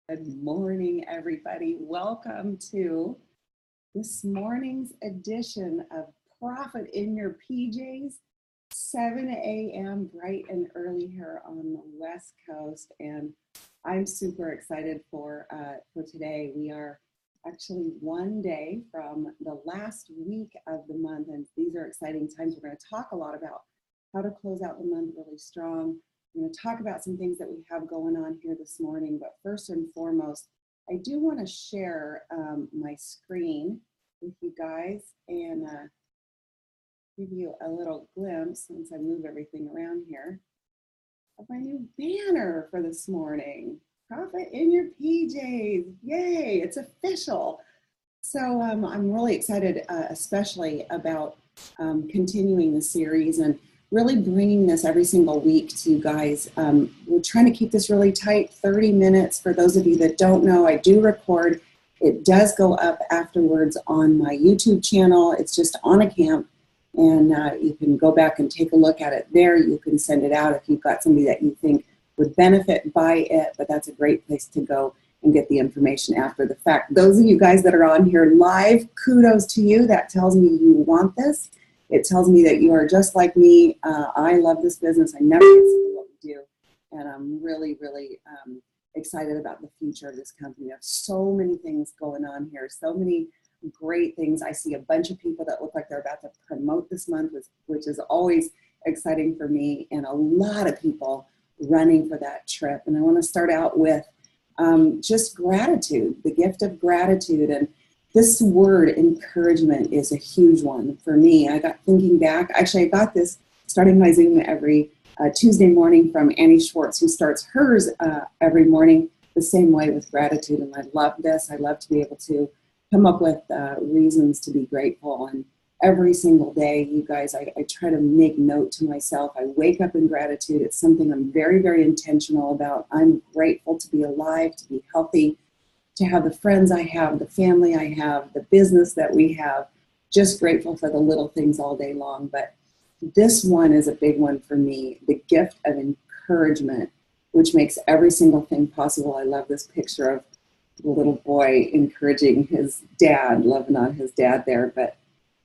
Good morning, everybody. Welcome to this morning's edition of Profit in Your PJs, 7 a.m. bright and early here on the West Coast. And I'm super excited for today. We are actually one day from the last week of the month, and these are exciting times. We're going to talk a lot about how to close out the month really strong. I'm going to talk about some things that we have going on here this morning, but first and foremost, I do want to share my screen with you guys and give you a little glimpse, since I move everything around here, of my new banner for this morning. Profit in your PJs. Yay, it's official. So I'm really excited, especially about continuing the series and really bringing this every single week to you guys. We're trying to keep this really tight, 30 minutes. For those of you that don't know, I do record. It does go up afterwards on my YouTube channel. It's just Aana Camp, and you can go back and take a look at it there. You can send it out if you've got somebody that you think would benefit by it, but that's a great place to go and get the information after the fact. Those of you guys that are on here live, kudos to you. That tells me you want this. It tells me that you are just like me. I love this business. I never get sick of what we do. And I'm really, really excited about the future of this company. We have so many things going on here, so many great things. I see a bunch of people that look like they're about to promote this month, which is always exciting for me, and a lot of people running for that trip. And I want to start out with just gratitude, the gift of gratitude. And this word encouragement is a huge one for me. I got thinking back. Actually, I got this starting my Zoom every Tuesday morning from Annie Schwartz, who starts hers every morning the same way, with gratitude. And I love this. I love to be able to come up with reasons to be grateful. And every single day, you guys, I try to make note to myself. I wake up in gratitude. It's something I'm very, very intentional about. I'm grateful to be alive, to be healthy, to have the friends I have, the family I have, the business that we have. Just grateful for the little things all day long. But this one is a big one for me, the gift of encouragement, which makes every single thing possible. I love this picture of the little boy encouraging his dad, loving on his dad there. But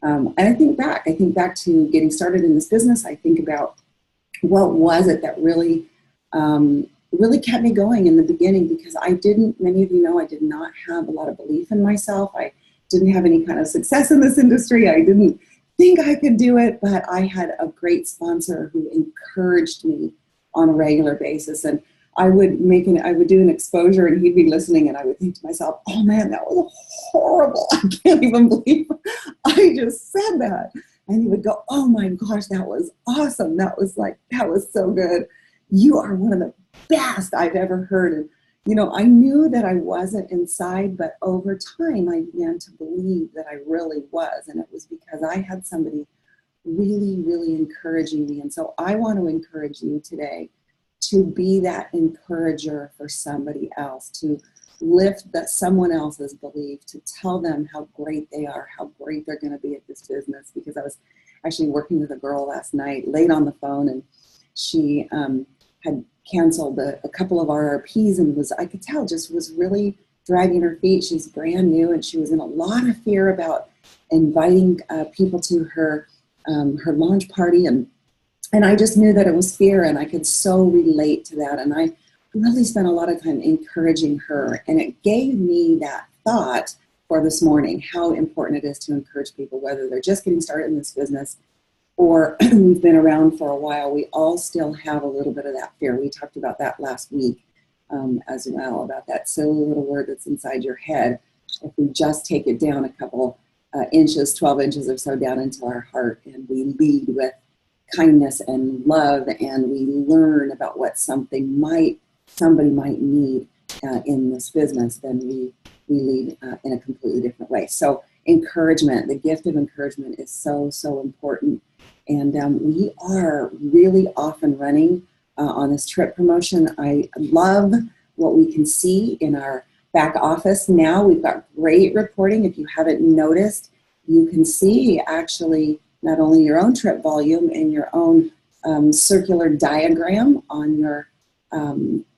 and I think back to getting started in this business. I think about what was it that really kept me going in the beginning, because many of you know, I did not have a lot of belief in myself. I didn't have any kind of success in this industry. I didn't think I could do it, but I had a great sponsor who encouraged me on a regular basis. And I would do an exposure, and he'd be listening, and I would think to myself, oh man, that was horrible. I can't even believe I just said that. And he would go, oh my gosh, that was awesome. That was so good. You are one of the best I've ever heard. And, you know, I knew that I wasn't inside, but over time I began to believe that I really was. And it was because I had somebody really, really encouraging me. And so I want to encourage you today to be that encourager for somebody else, to lift someone else's belief, to tell them how great they are, how great they're going to be at this business. Because I was actually working with a girl last night, late on the phone, and she had canceled a couple of RRPs, and I could tell, just was really dragging her feet. She's brand new, and she was in a lot of fear about inviting people to her launch party, and I just knew that it was fear, and I could so relate to that. And I really spent a lot of time encouraging her, and it gave me that thought for this morning, how important it is to encourage people, whether they're just getting started in this business or we've been around for a while. We all still have a little bit of that fear. We talked about that last week as well, about that silly little word that's inside your head. If we just take it down a couple inches, 12 inches or so down into our heart, and we lead with kindness and love, and we learn about what somebody might need in this business, then we lead in a completely different way. So encouragement, the gift of encouragement, is so, so important. And we are really off and running on this trip promotion. I love what we can see in our back office now. We've got great reporting. If you haven't noticed, you can see actually not only your own trip volume and your own circular diagram on your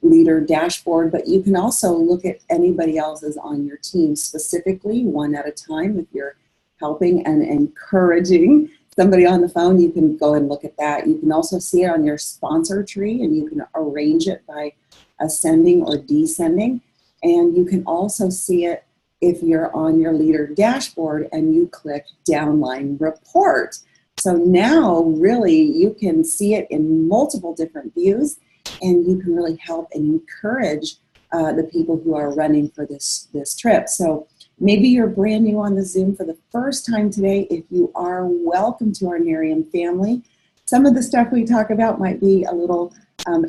leader dashboard, but you can also look at anybody else's on your team specifically, one at a time. If you're helping and encouraging somebody on the phone, you can go and look at that. You can also see it on your sponsor tree, and you can arrange it by ascending or descending. And you can also see it if you're on your leader dashboard and you click downline report. So now really you can see it in multiple different views, and you can really help and encourage the people who are running for this trip. So maybe you're brand new on the Zoom for the first time today. If you are, welcome to our Miriam family. Some of the stuff we talk about might be a little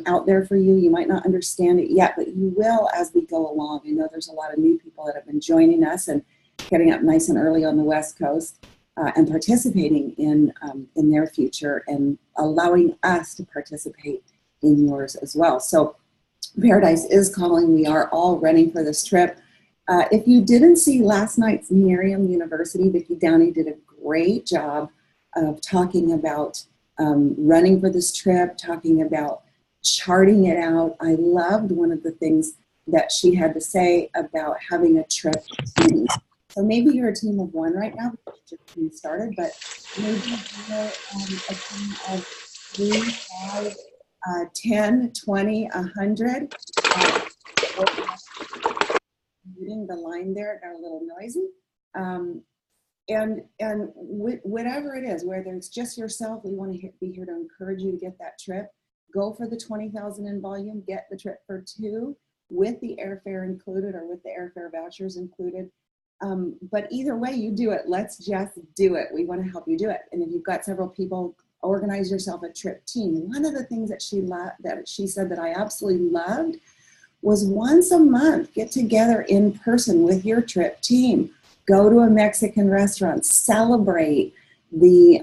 out there for you. You might not understand it yet, but you will as we go along. I know there's a lot of new people that have been joining us and getting up nice and early on the West Coast and participating in their future and allowing us to participate in yours as well. So Paradise is calling. We are all running for this trip. If you didn't see last night's Miriam University, Vicki Downey did a great job of talking about running for this trip, talking about charting it out. I loved one of the things that she had to say about having a trip team. So maybe you're a team of one right now, because you're just getting started, but maybe you're a team of 3, 5, 10, 20, 100. Reading the line there, it got a little noisy. And whatever it is, whether it's just yourself, we want to be here to encourage you to get that trip. Go for the 20,000 in volume, get the trip for 2 with the airfare included or with the airfare vouchers included. But either way you do it, let's just do it. We want to help you do it. And if you've got several people, organize yourself a trip team. One of the things that she said that I absolutely loved was once a month, get together in person with your trip team. Go to a Mexican restaurant, celebrate the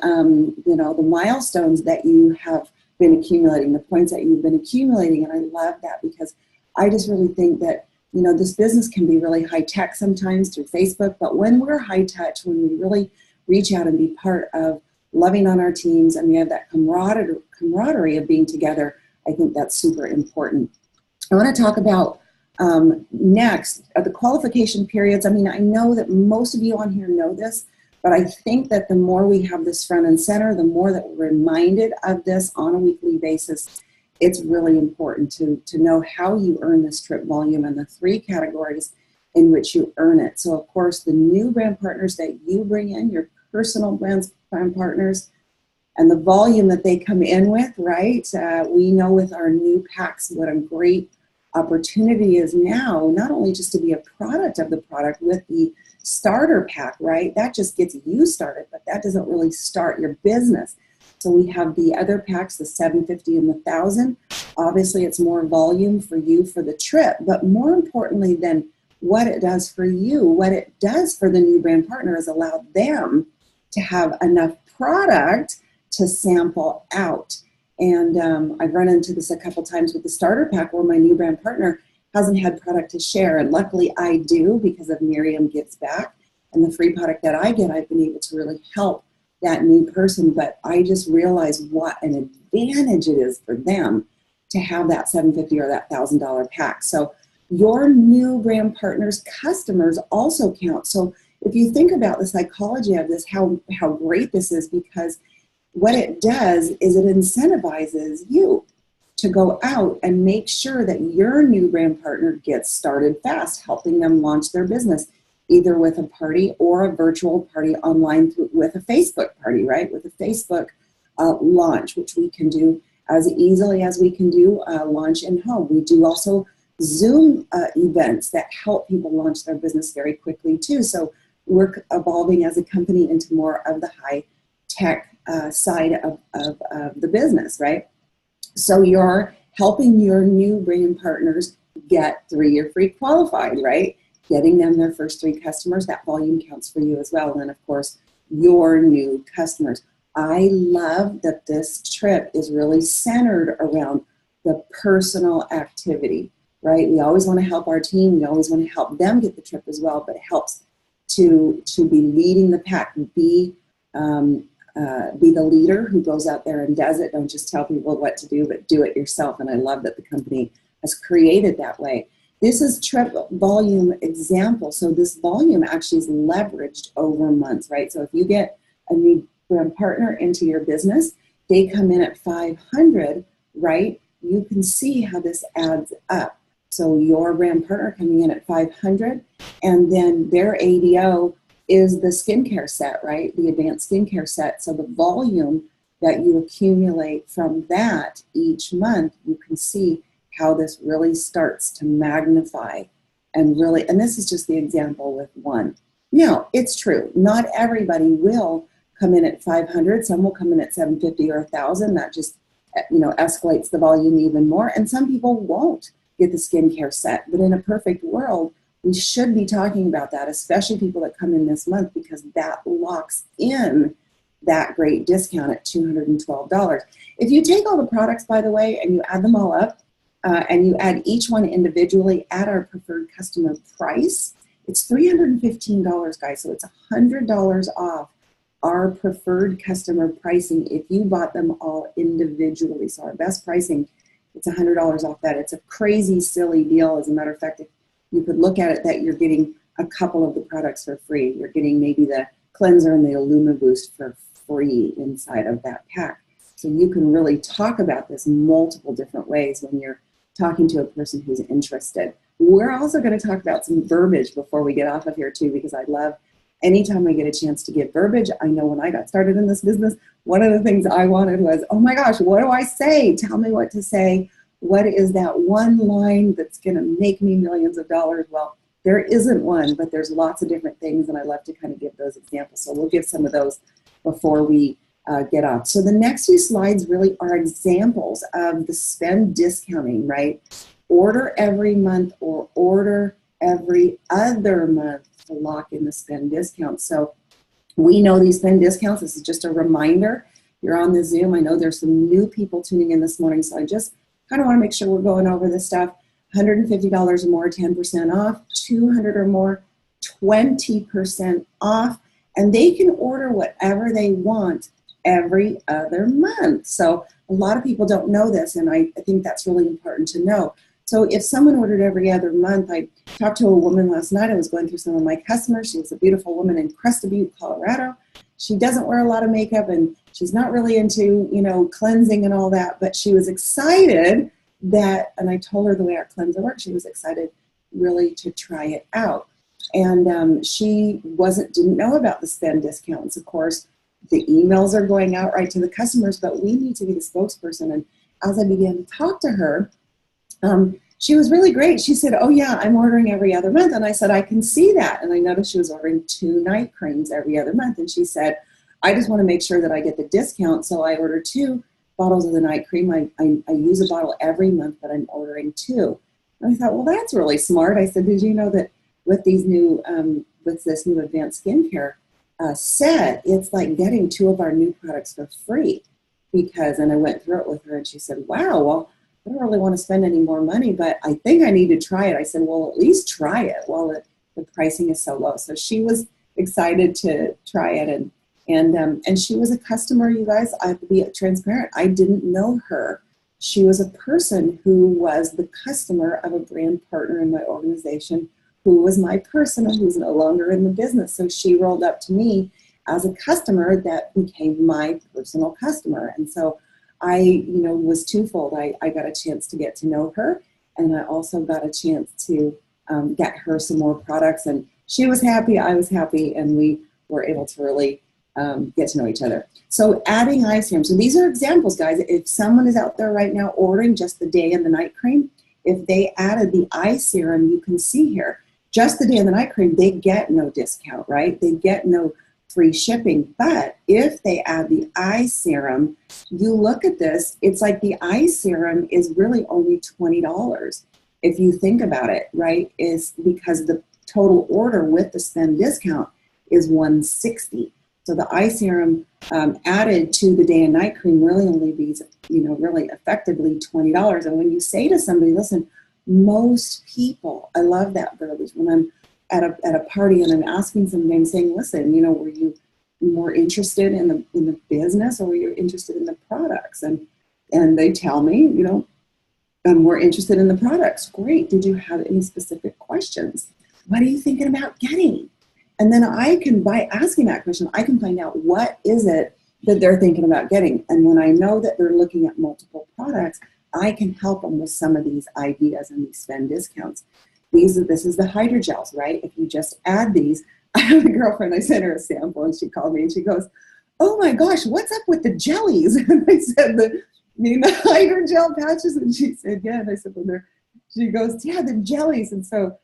the milestones that you have been accumulating, the points that you've been accumulating. And I love that, because I just really think that, this business can be really high tech sometimes through Facebook, but when we're high touch, when we really reach out and be part of loving on our teams, and we have that camaraderie of being together, I think that's super important. I want to talk about next, the qualification periods. I mean, I know that most of you on here know this, but I think that the more we have this front and center, the more that we're reminded of this on a weekly basis, it's really important to know how you earn this trip volume and the 3 categories in which you earn it. So of course, the new brand partners that you bring in, your personal brand partners, and the volume that they come in with, right? We know with our new packs what a great opportunity is now, not only just to be a product of the product with the starter pack, right? That just gets you started, but that doesn't really start your business. So we have the other packs, the 750 and the 1,000. Obviously, it's more volume for you for the trip, but more importantly than what it does for you, what it does for the new brand partner is allow them to have enough product to sample out. And I've run into this a couple times with the starter pack where my new brand partner hasn't had product to share. And luckily I do, because of Miriam Gives Back and the free product that I get, I've been able to really help that new person. But I just realized what an advantage it is for them to have that $750 or that $1,000 pack. So your new brand partners, customers also count. So if you think about the psychology of this, how great this is, because what it does is it incentivizes you to go out and make sure that your new brand partner gets started fast, helping them launch their business, either with a party or a virtual party online with a Facebook party, right? With a Facebook launch, which we can do as easily as we can do launch in home. We do also Zoom events that help people launch their business very quickly too. So we're evolving as a company into more of the high tech side of the business, right? So you're helping your new brand partners get 3-year free qualified, right? Getting them their first 3 customers, that volume counts for you as well. And then of course, your new customers. I love that this trip is really centered around the personal activity, right? We always want to help our team. We always want to help them get the trip as well, but it helps to be leading the pack, be the leader who goes out there and does it. Don't just tell people what to do, but do it yourself. And I love that the company has created that way. This is trip volume example. So this volume actually is leveraged over months, right? So if you get a new brand partner into your business, they come in at 500, right? You can see how this adds up. So your brand partner coming in at 500, and then their ADO is the skincare set, right? The advanced skincare set. So the volume that you accumulate from that each month, you can see how this really starts to magnify and really, and this is just the example with one. Now, it's true, not everybody will come in at 500. Some will come in at 750 or 1,000. That just, escalates the volume even more. And some people won't get the skincare set. But in a perfect world, we should be talking about that, especially people that come in this month, because that locks in that great discount at $212. If you take all the products, by the way, and you add them all up, and you add each one individually at our preferred customer price, it's $315, guys. So it's $100 off our preferred customer pricing if you bought them all individually. So our best pricing, it's $100 off that. It's a crazy, silly deal. As a matter of fact, if you could look at it that you're getting a couple of the products for free. You're getting maybe the cleanser and the Illuma Boost for free inside of that pack. So you can really talk about this multiple different ways when you're talking to a person who's interested. We're also going to talk about some verbiage before we get off of here too, because I love anytime I get a chance to give verbiage. I know when I got started in this business, one of the things I wanted was, oh my gosh, what do I say? Tell me what to say. What is that one line that's going to make me millions of dollars? Well, there isn't one, but there's lots of different things, and I love to kind of give those examples. So we'll give some of those before we get off. So the next few slides really are examples of the spend discounting, right? Order every month or order every other month to lock in the spend discount. So we know these spend discounts. This is just a reminder. You're on the Zoom. I know there's some new people tuning in this morning, so I just kind of want to make sure we're going over this stuff. $150 or more, 10% off. 200 or more, 20% off. And they can order whatever they want every other month. So a lot of people don't know this, and I think that's really important to know. So if someone ordered every other month, I talked to a woman last night. I was going through some of my customers. She was a beautiful woman in Crested Butte, Colorado. She doesn't wear a lot of makeup, and she's not really into, cleansing and all that, but she was excited that, and I told her the way our cleanser works, she was excited really to try it out. And she didn't know about the spend discounts. Of course, the emails are going out right to the customers, but we need to be the spokesperson. And as I began to talk to her, she was really great. She said, oh yeah, I'm ordering every other month. And I said, I can see that. And I noticed she was ordering 2 night creams every other month. And she said, I just want to make sure that I get the discount. So I order 2 bottles of the night cream. I use a bottle every month, but I'm ordering 2. And I thought, well, that's really smart. I said, did you know that with these new, with this new advanced skincare set, it's like getting 2 of our new products for free? And I went through it with her, and she said, wow, well, I don't really want to spend any more money, but I think I need to try it. I said, well, at least try it while the pricing is so low. So she was excited to try it, and she was a customer, you guys. I have to be transparent. I didn't know her. She was a person who was the customer of a brand partner in my organization, who was my person and who's no longer in the business. So she rolled up to me as a customer that became my personal customer. And so I, was twofold. I got a chance to get to know her, and I also got a chance to get her some more products. And she was happy, I was happy, and we were able to really get to know each other. So adding eye serum. So these are examples, guys. If someone is out there right now ordering just the day and the night cream, if they added the eye serum, you can see here, just the day and the night cream, they get no discount, right? They get no free shipping. But if they add the eye serum, you look at this, it's like the eye serum is really only $20. If you think about it, right, is because the total order with the spend discount is $160. So the eye serum added to the day and night cream really only be, really effectively $20. And when you say to somebody, listen, most people, I love that verbiage. When I'm at a party and I'm asking somebody, I'm saying, listen, were you more interested in the business, or were you interested in the products? And they tell me, we're interested in the products. Great. Did you have any specific questions? What are you thinking about getting? And then I can, by asking that question, I can find out what is it that they're thinking about getting. And when I know that they're looking at multiple products, I can help them with some of these ideas and these spend discounts. This is the hydrogels, right? If you just add these, I have a girlfriend, I sent her a sample and she called me and she goes, oh my gosh, what's up with the jellies? And I said, the hydrogel patches? And she said, yeah. And I said, well, she goes, yeah, the jellies. And so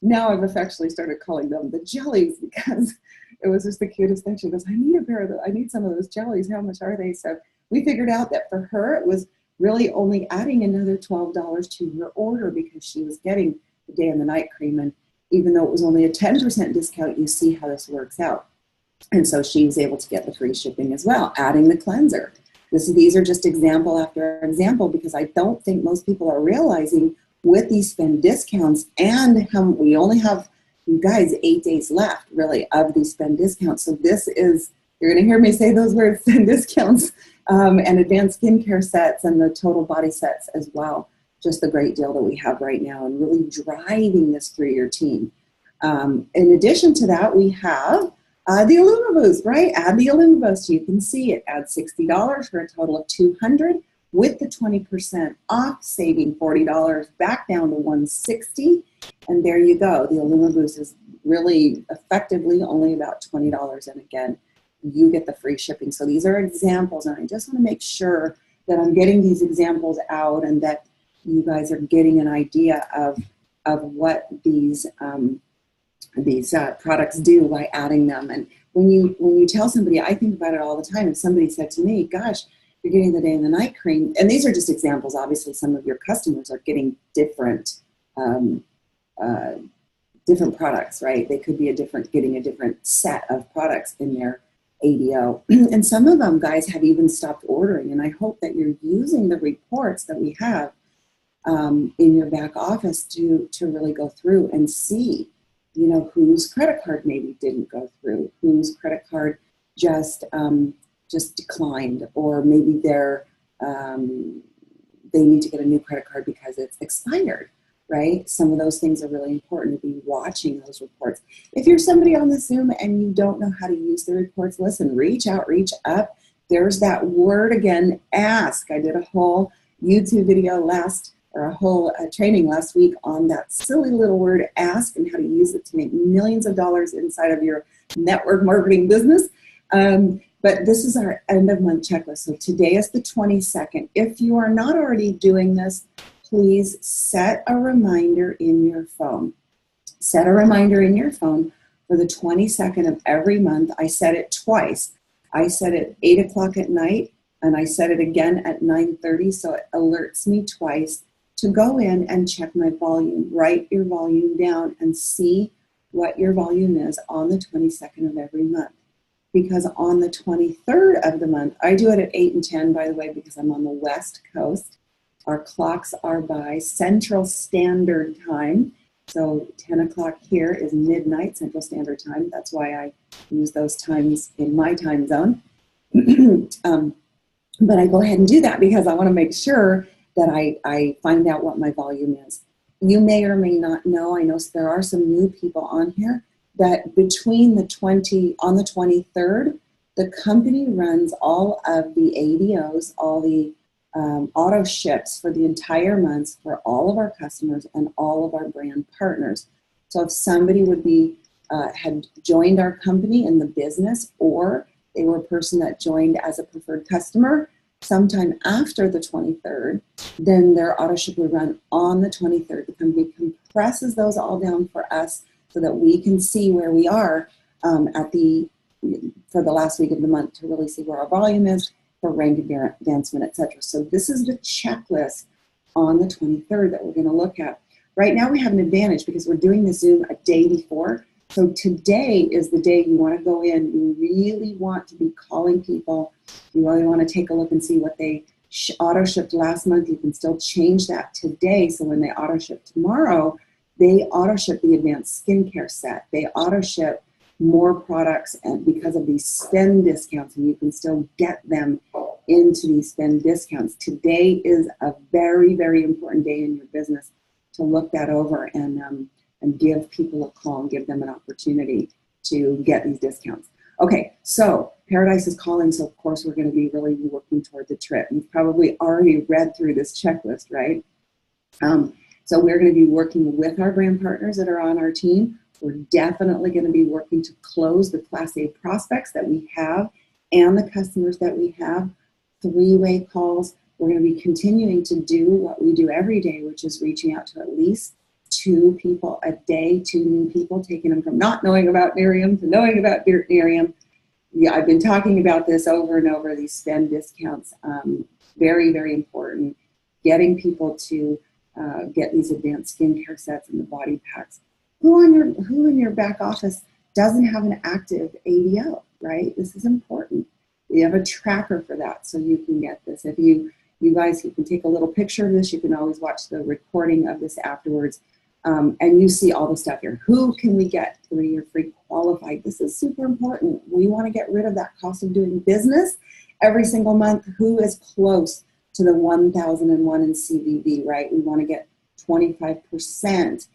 now I've affectionately started calling them the jellies because it was just the cutest thing. She goes, I need some of those jellies. How much are they? So we figured out that for her, it was really only adding another $12 to her order because she was getting the day and the night cream. And even though it was only a 10% discount, you see how this works out. And so she was able to get the free shipping as well, adding the cleanser. These are just example after example because I don't think most people are realizing with these spend discounts and how we only have, you guys, 8 days left really of these spend discounts. So this is, you're going to hear me say those words, spend discounts, and advanced skincare sets and the total body sets as well. Just the great deal that we have right now and really driving this through your team. In addition to that, we have the Illumiboost, right? Add the Illumiboost. You can see it adds $60 for a total of $200 with the 20% off, saving $40 back down to $160. And there you go. The Illumiboost is really effectively only about $20. And again, you get the free shipping. So these are examples. And I just want to make sure that I'm getting these examples out and that you guys are getting an idea of what these products do by adding them. And when you tell somebody, I think about it all the time. If somebody said to me, gosh, you're getting the day and the night cream, and these are just examples. Obviously, some of your customers are getting different products, right? They could be getting a different set of products in their ADO. And some of them, guys, have even stopped ordering. And I hope that you're using the reports that we have in your back office to really go through and see, whose credit card maybe didn't go through, whose credit card just declined, or maybe they need to get a new credit card because it's expired, right? Some of those things are really important to be watching those reports. If you're somebody on the Zoom and you don't know how to use the reports, listen, reach out, reach up. There's that word again, ask. I did a whole YouTube video a whole training last week on that silly little word ask and how to use it to make millions of dollars inside of your network marketing business. But this is our end of month checklist. So today is the 22nd. If you are not already doing this, please set a reminder in your phone. Set a reminder in your phone for the 22nd of every month. I set it twice. I set it 8 o'clock at night and I set it again at 9:30. So it alerts me twice to go in and check my volume. Write your volume down and see what your volume is on the 22nd of every month. Because on the 23rd of the month, I do it at 8 and 10, by the way, because I'm on the West Coast. Our clocks are by Central Standard Time. So 10 o'clock here is midnight Central Standard Time. That's why I use those times in my time zone. But I go ahead and do that because I want to make sure that I find out what my volume is. You may or may not know, I know there are some new people on here, that between on the 23rd, the company runs all of the ADOs, all the auto ships for the entire month for all of our customers and all of our brand partners. So if somebody had joined our company in the business, or they were a person that joined as a preferred customer sometime after the 23rd, then their auto ship would run on the 23rd. The company compresses those all down for us so that we can see where we are for the last week of the month to really see where our volume is for rank advancement, etc. So this is the checklist on the 23rd that we're going to look at. Right now we have an advantage because we're doing the Zoom a day before. So today is the day you want to go in. You really want to be calling people. You really want to take a look and see what they auto shipped last month. You can still change that today. So when they auto ship tomorrow, they auto ship the advanced skincare set. They auto ship more products, and because of these spend discounts, and you can still get them into these spend discounts. Today is a very, very important day in your business to look that over and give people a call and give them an opportunity to get these discounts. Okay, so Paradise is calling, so of course we're going to be really working toward the trip. You've probably already read through this checklist, right? So we're going to be working with our brand partners that are on our team. We're definitely going to be working to close the Class A prospects that we have and the customers that we have. Three-way calls. We're going to be continuing to do what we do every day, which is reaching out to at least 2 people a day, 2 new people, taking them from not knowing about Miriam to knowing about Miriam. Yeah, I've been talking about this over and over, these spend discounts. Very, very important. Getting people to get these advanced skincare sets and the body packs. Who in your back office doesn't have an active ADO, right? This is important. We have a tracker for that, so you can get this. If you guys, you can take a little picture of this. You can always watch the recording of this afterwards, and you see all the stuff here. Who can we get 3-year free qualified? This is super important. We want to get rid of that cost of doing business every single month. Who is close to the 1,001 in CVV, right? We want to get 25%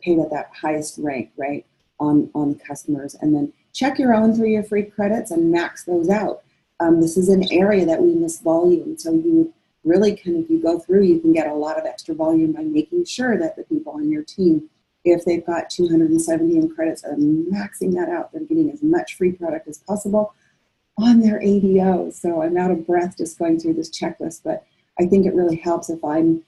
paid at that highest rank, right, on customers. And then check your own 3-year free credits and max those out. This is an area that we miss volume. So you really can, if you go through, you can get a lot of extra volume by making sure that the people on your team, if they've got 270 in credits, are maxing that out. They're getting as much free product as possible on their ADO. So I'm out of breath just going through this checklist, but I think it really helps if I'm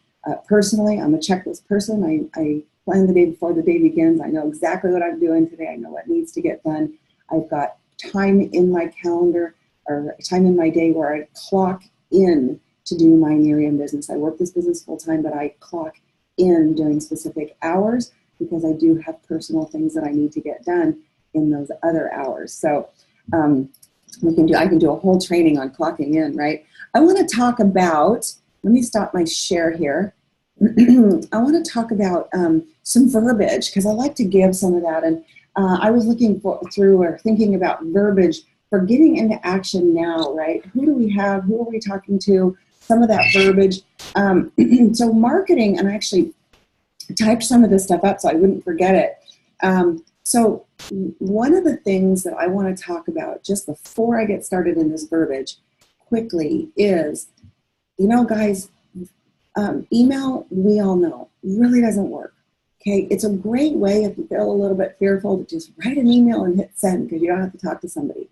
personally, I'm a checklist person. I plan the day before the day begins. I know exactly what I'm doing today. I know what needs to get done. I've got time in my calendar or time in my day where I clock in to do my Miriam business. I work this business full time, but I clock in during specific hours because I do have personal things that I need to get done in those other hours. So I can do a whole training on clocking in, right? I want to talk about, let me stop my share here. I want to talk about some verbiage because I like to give some of that. And I was looking through or thinking about verbiage for getting into action now, right? Who do we have? Who are we talking to? Some of that verbiage. So marketing, and I actually typed some of this stuff up so I wouldn't forget it. So one of the things that I want to talk about just before I get started in this verbiage quickly is, you know, guys, email, we all know, really doesn't work. Okay, it's a great way if you feel a little bit fearful to just write an email and hit send because you don't have to talk to somebody.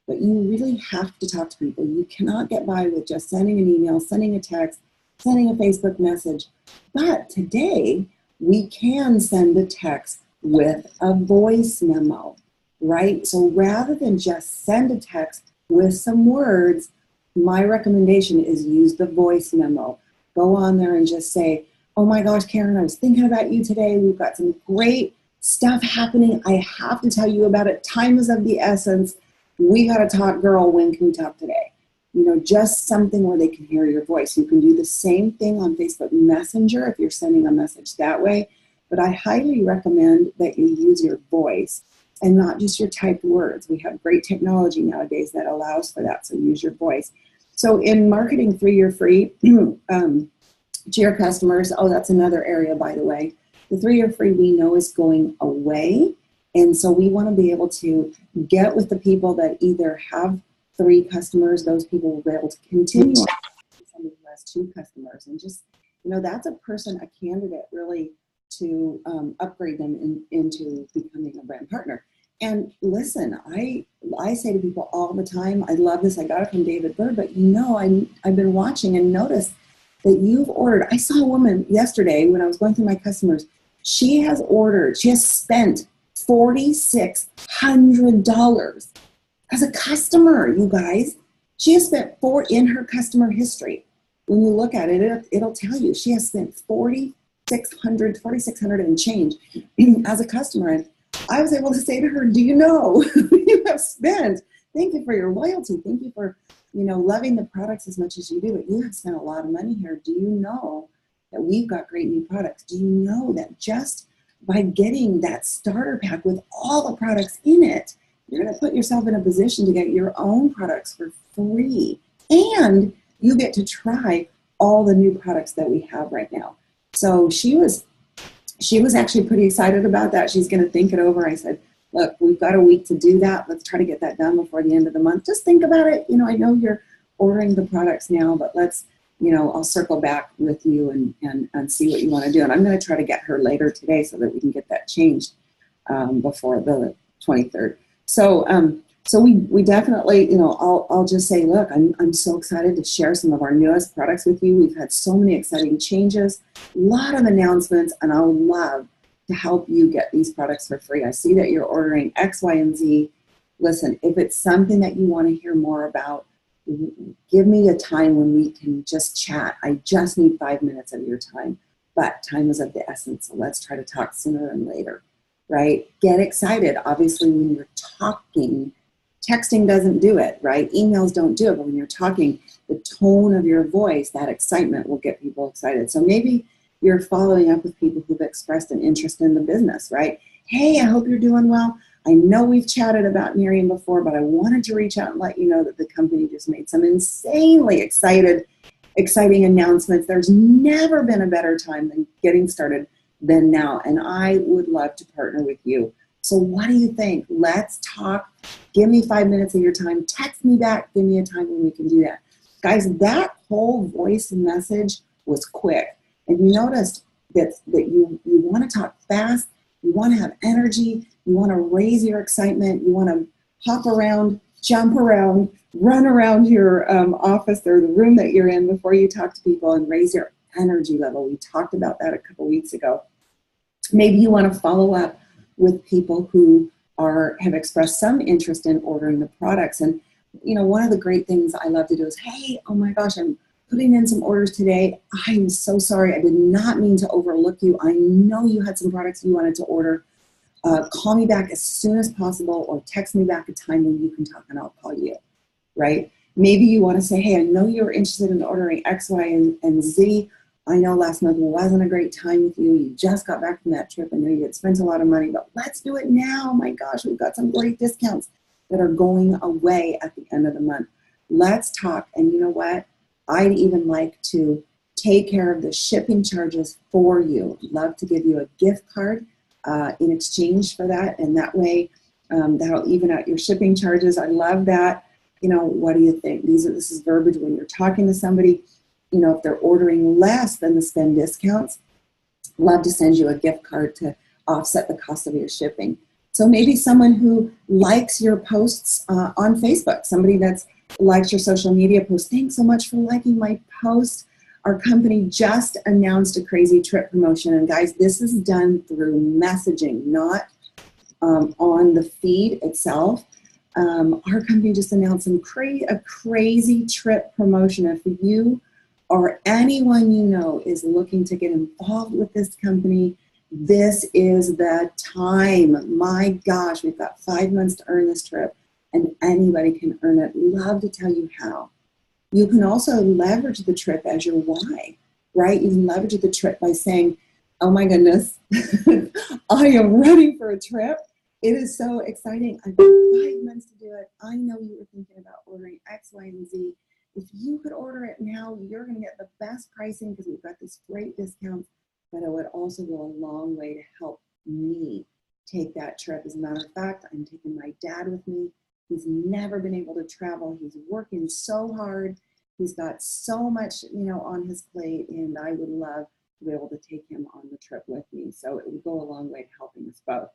But you really have to talk to people. You cannot get by with just sending an email, sending a text, sending a Facebook message. But today, we can send a text with a voice memo, right? So rather than just send a text with some words, my recommendation is use the voice memo. Go on there and just say, oh my gosh, Karen, I was thinking about you today. We've got some great stuff happening. I have to tell you about it. Time is of the essence. We got to talk, girl. When can we talk today? You know, just something where they can hear your voice. You can do the same thing on Facebook Messenger if you're sending a message that way. But I highly recommend that you use your voice and not just your typed words. We have great technology nowadays that allows for that, so use your voice. So in marketing 3-year free to your customers, oh, that's another area, by the way. The 3-year free we know is going away. And so we want to be able to get with the people that either have 3 customers, those people will be able to continue on somebody who has 2 customers. And just, you know, that's a person, a candidate really to upgrade them into becoming a brand partner. And listen, I say to people all the time, I love this, I got it from David Bird, but you know, I've been watching and noticed that you've ordered. I saw a woman yesterday when I was going through my customers. She has spent $4,600 as a customer, you guys. She has spent in her customer history. When you look at it, it'll tell you she has spent $4,600 and change as a customer. And I was able to say to her, do you know you have spent? Thank you for your loyalty. Thank you for, you know, loving the products as much as you do, but you have spent a lot of money here. Do you know that we've got great new products? Do you know that just by getting that starter pack with all the products in it, you're going to put yourself in a position to get your own products for free and you get to try all the new products that we have right now. So she was actually pretty excited about that. She's going to think it over. I said, look, we've got a week to do that. Let's try to get that done before the end of the month. Just think about it. You know, I know you're ordering the products now, but let's, you know, I'll circle back with you and see what you want to do. And I'm going to try to get her later today so that we can get that changed before the 23rd. So we definitely, you know, I'll just say, look, I'm so excited to share some of our newest products with you. We've had so many exciting changes, a lot of announcements, and I'll love to help you get these products for free. I see that you're ordering X, Y, and Z. Listen, if it's something that you want to hear more about, give me a time when we can just chat. I just need 5 minutes of your time, but time is of the essence. So let's try to talk sooner than later, right? Get excited. Obviously, when you're talking, texting doesn't do it, right? Emails don't do it, but when you're talking, the tone of your voice, that excitement will get people excited. So maybe you're following up with people who've expressed an interest in the business, right? Hey, I hope you're doing well. I know we've chatted about Miriam before, but I wanted to reach out and let you know that the company just made some insanely exciting announcements. There's never been a better time than getting started than now, and I would love to partner with you. So what do you think? Let's talk. Give me 5 minutes of your time. Text me back. Give me a time when we can do that. Guys, that whole voice message was quick. And you noticed that you want to talk fast. You want to have energy. You want to raise your excitement. You want to hop around, jump around, run around your office or the room that you're in before you talk to people and raise your energy level. We talked about that a couple weeks ago. Maybe you want to follow up with people who have expressed some interest in ordering the products. And, you know, one of the great things I love to do is, hey, oh my gosh, I'm putting in some orders today. I'm so sorry. I did not mean to overlook you. I know you had some products you wanted to order. Call me back as soon as possible or text me back a time when you can talk and I'll call you, right? Maybe you want to say, hey, I know you're interested in ordering X, Y, and Z. I know last month wasn't a great time with you. You just got back from that trip. I know you had spent a lot of money, but let's do it now. My gosh, we've got some great discounts that are going away at the end of the month. Let's talk. And you know what? I'd even like to take care of the shipping charges for you. I'd love to give you a gift card in exchange for that. And that way, that'll even out your shipping charges. I love that. You know, what do you think? This is verbiage when you're talking to somebody. You know, if they're ordering less than the spend discounts, love to send you a gift card to offset the cost of your shipping. So maybe someone who likes your posts on Facebook, somebody that's likes your social media posts. Thanks so much for liking my post. Our company just announced a crazy trip promotion. And guys, this is done through messaging, not on the feed itself. Our company just announced a crazy trip promotion. If you or anyone you know is looking to get involved with this company, this is the time. My gosh, we've got 5 months to earn this trip, and anybody can earn it. Love to tell you how. You can also leverage the trip as your why, right? You can leverage the trip by saying, oh my goodness, I am ready for a trip. It is so exciting. I've got 5 months to do it. I know you were thinking about ordering X, Y, and Z. If you could order it now, you're going to get the best pricing because we've got this great discount, but it would also go a long way to help me take that trip. As a matter of fact, I'm taking my dad with me. He's never been able to travel. He's working so hard. He's got so much, you know, on his plate, and I would love to be able to take him on the trip with me. So it would go a long way to helping us both,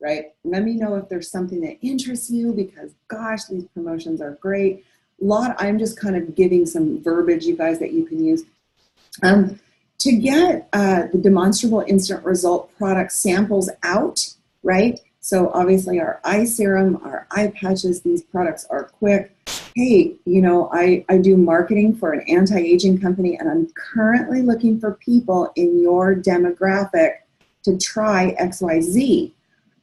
right? Let me know if there's something that interests you because, gosh, these promotions are great. I'm just kind of giving some verbiage, you guys, that you can use. To get the demonstrable instant result product samples out, right? So obviously our eye serum, our eye patches, these products are quick. Hey, you know, I do marketing for an anti-aging company, and I'm currently looking for people in your demographic to try XYZ.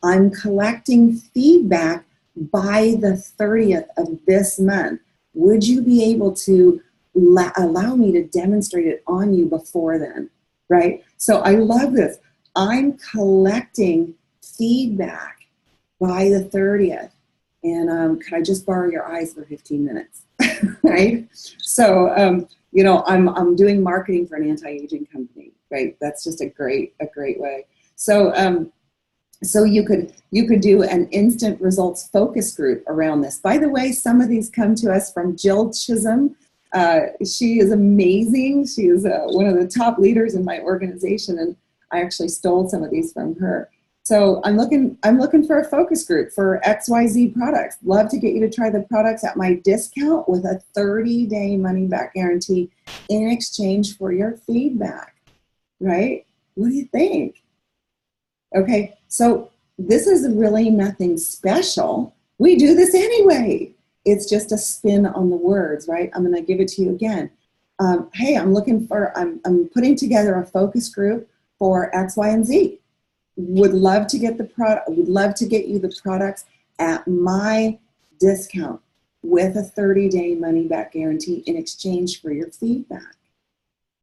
I'm collecting feedback by the 30th of this month. Would you be able to allow me to demonstrate it on you before then, right? So I love this. I'm collecting feedback by the 30th. And could I just borrow your eyes for 15 minutes? right? So, you know, I'm doing marketing for an anti-aging company, right? That's just a great way. So, so you could do an instant results focus group around this. By the way, some of these come to us from Jill Chisholm. She is amazing. She is one of the top leaders in my organization, and I actually stole some of these from her. So I'm looking for a focus group for XYZ products. Love to get you to try the products at my discount with a 30-day money-back guarantee in exchange for your feedback, right? What do you think? Okay, so this is really nothing special. We do this anyway. It's just a spin on the words, right? I'm gonna give it to you again. Hey, I'm putting together a focus group for X, Y, and Z. Would love to get you the products at my discount with a 30-day money-back guarantee in exchange for your feedback,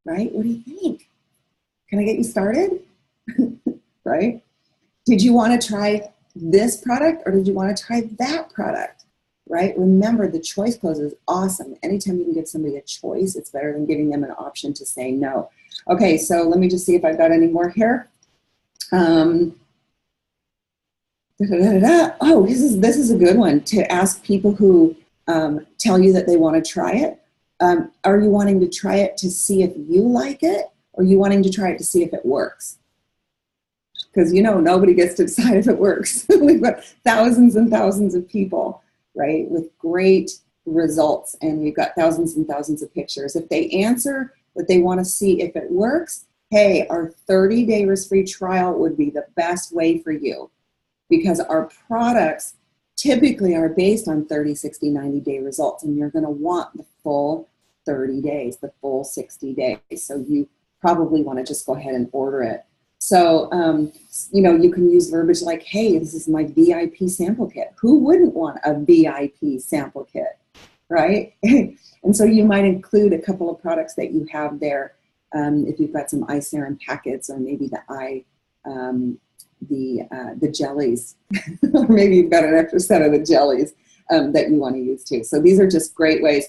right? What do you think? Can I get you started? Right? Did you want to try this product or did you want to try that product? Right? Remember, the choice clause is awesome. Anytime you can give somebody a choice, it's better than giving them an option to say no. Okay, so let me just see if I've got any more here. Oh, this is a good one to ask people who tell you that they want to try it. Are you wanting to try it to see if you like it, or are you wanting to try it to see if it works? Because, you know, nobody gets to decide if it works. We've got thousands and thousands of people, right, with great results, and we've got thousands and thousands of pictures. If they answer that they want to see if it works, hey, our 30-day risk-free trial would be the best way for you, because our products typically are based on 30, 60, 90-day results, and you're going to want the full 30 days, the full 60 days. So you probably want to just go ahead and order it. So, you know, you can use verbiage like, hey, this is my VIP sample kit. Who wouldn't want a VIP sample kit, right? And so you might include a couple of products that you have there. If you've got some eye serum packets, or maybe the jellies, or maybe you've got an extra set of the jellies that you want to use too. So these are just great ways.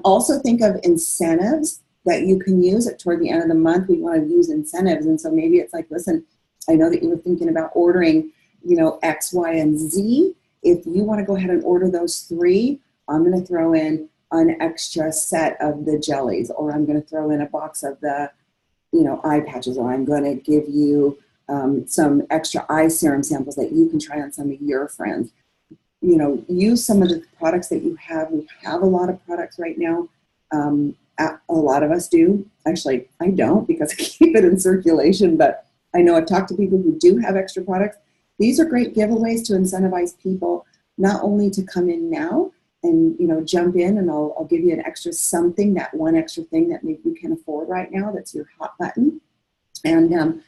Also think of incentives that you can use it toward the end of the month. We want to use incentives. And so maybe it's like, listen, I know that you were thinking about ordering, you know, X, Y, and Z. If you want to go ahead and order those 3, I'm going to throw in an extra set of the jellies, or I'm going to throw in a box of the, you know, eye patches, or I'm going to give you some extra eye serum samples that you can try on some of your friends. You know, use some of the products that you have. We have a lot of products right now. A lot of us do. Actually, I don't, because I keep it in circulation, but I know I've talked to people who do have extra products. These are great giveaways to incentivize people not only to come in now and, you know, jump in, and I'll give you an extra something, that one extra thing that maybe you can afford right now, that's your hot button, and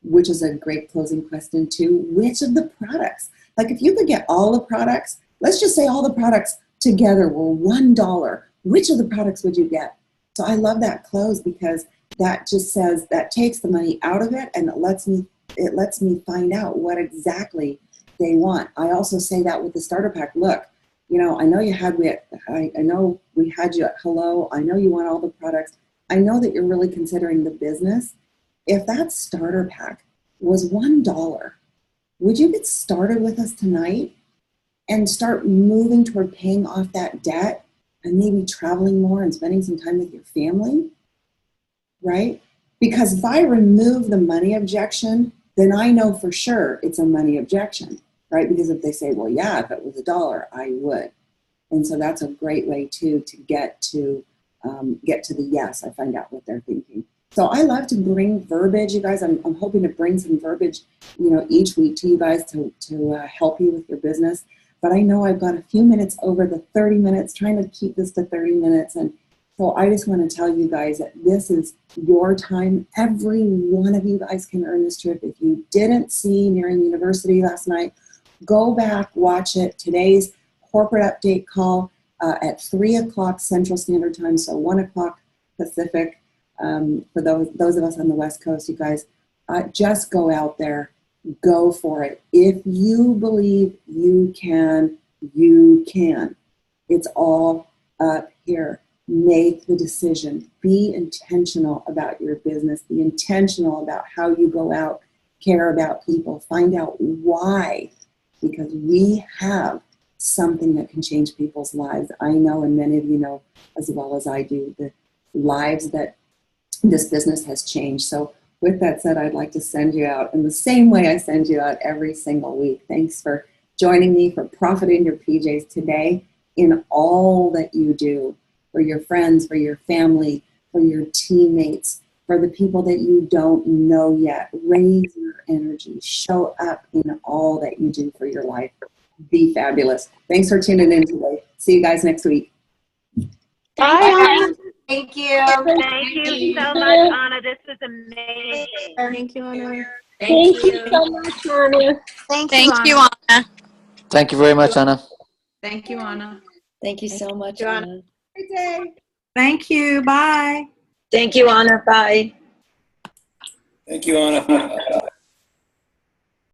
which is a great closing question too. Which of the products, like if you could get all the products, let's just say all the products together were $1, which of the products would you get? So I love that close, because that just says, that takes the money out of it, and it lets me find out what exactly they want. I also say that with the starter pack. Look, you know, I know I know we had you at hello. I know you want all the products. I know that you're really considering the business. If that starter pack was $1, would you get started with us tonight and start moving toward paying off that debt, and maybe traveling more and spending some time with your family, right? Because if I remove the money objection, then I know for sure it's a money objection, right? Because if they say, well, yeah, if it was $1, I would. And so that's a great way too to get to the yes. I find out what they're thinking. So I love to bring verbiage, you guys. I'm hoping to bring some verbiage, you know, each week to you guys to help you with your business. But I know I've got a few minutes over the 30 minutes, trying to keep this to 30 minutes. And so I just want to tell you guys that this is your time. Every one of you guys can earn this trip. If you didn't see Nearing University last night, go back, watch it. Today's corporate update call at 3 o'clock Central Standard Time, so 1 o'clock Pacific. For those of us on the West Coast, you guys, just go out there. Go for it. If you believe you can, you can. It's all up here, make the decision. Be intentional about your business. Be intentional about how you go out, care about people, find out why, because we have something that can change people's lives. I know, and many of you know as well as I do, the lives that this business has changed. So with that said, I'd like to send you out in the same way I send you out every single week. Thanks for joining me for Profit in Your PJs today, in all that you do, for your friends, for your family, for your teammates, for the people that you don't know yet. Raise your energy. Show up in all that you do for your life. Be fabulous. Thanks for tuning in today. See you guys next week. Bye. Thank you. Thank you so much, Aana. This was amazing. Thank you, Aana. Thank Thank you so much, Aana. Thank you, Aana. Thank you very much, Aana. Thank you, Aana. Thank you so much, you, Aana. Aana. Good day. Thank you. Bye. Thank you, Aana. Bye. Thank you, Aana.